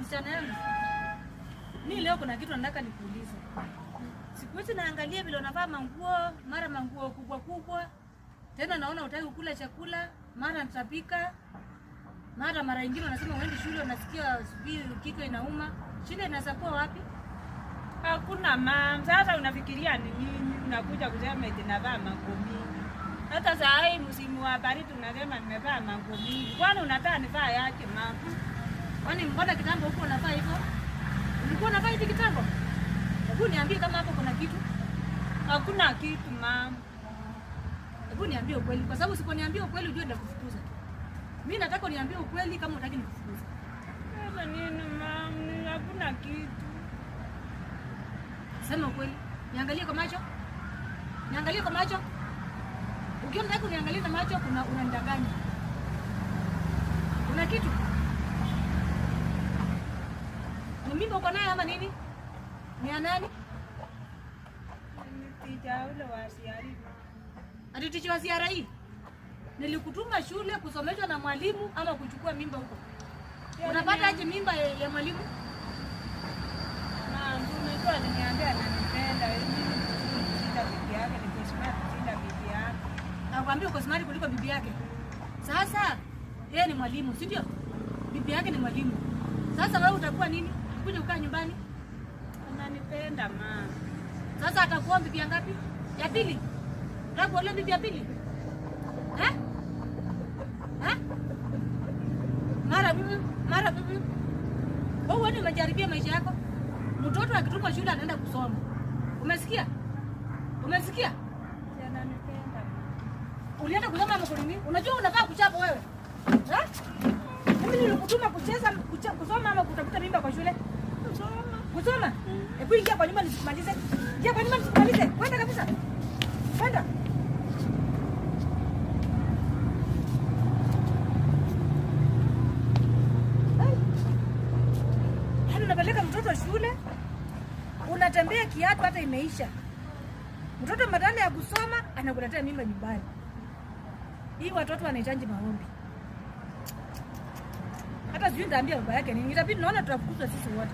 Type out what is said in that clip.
Msichana yangu. Mimi leo kuna kitu nataka nikuulize. Siku hizi naangalia vile unavaa manguo, mara manguo kubwa kubwa. Tena naona hutaki kula chakula, mara nitapika. Mara nyingine unasema uende shule unasikia kichwa inauma. Shida inasapoa wapi? Hakuna mama. Sasa unafikiria ni nini? Unakuja kusema eti navaa manguo mingi. Hata saa hii msimu wa baridi unasema nimevaa manguo mingi. Kwani unataka nivaa yake mama? Kwani mbona kitambo huko unavaa hivyo? Ulikuwa unavaa hivi kitambo? Hebu niambie kama hapo kuna kitu. Hakuna kitu mama. Hebu niambie ukweli kwa sababu usiponiambia ukweli ujue nitakufukuza. Mimi nataka uniambie ukweli kama unataka nikufukuze. Sasa nini mama? Hakuna kitu. Sema ukweli. Niangalie kwa macho. Niangalie kwa macho. Ukiona nataka uniangalie na macho unanidanganya. Kuna kitu? Ni mimba uko nayo ama nini? Ni ya nani? Ni tija ule wa CRE. Ati tija wa CRE? Nilikutuma shule kusomeshwa na mwalimu ama kuchukua mimba huko? Unapata aje mimba ya mwalimu? Mama, umetoa niambia ananipenda. Mimi sita bibi yake, niko smart sita bibi yake. Nakwambia uko smart kuliko bibi yake. Sasa yeye ni mwalimu, si ndio? Bibi yake ni mwalimu. Sasa wewe utakuwa nini? Kuja ukaa nyumbani? Ananipenda mama. Sasa atakuwa bibi ngapi? Ya pili. Unataka ile bibi ya pili? Eh? Eh? Mara wewe ni majaribia maisha yako. Mtoto akitoka shule anaenda kusoma. Umesikia? Umesikia? Ananipenda. Ulienda kusoma ama kwa nini? Unajua unafaa kuchapa wewe. Eh? Mimi nilikutuma kusoma ama kutafuta mimba kwa shule? Kusoma? Hebu ingia kwa nyumba nisimalize. Ingia kwa nyumba nisimalize. Kwenda kabisa. Kwenda. Hadi unapeleka mtoto shule. Unatembea kiatu hata imeisha. Mtoto badala ya kusoma anakuletea mimba nyumbani. Hii watoto wanahitaji maombi. Hata sijui nitaambia baba yake nini. Itabidi naona tutafukuzwa sisi wote.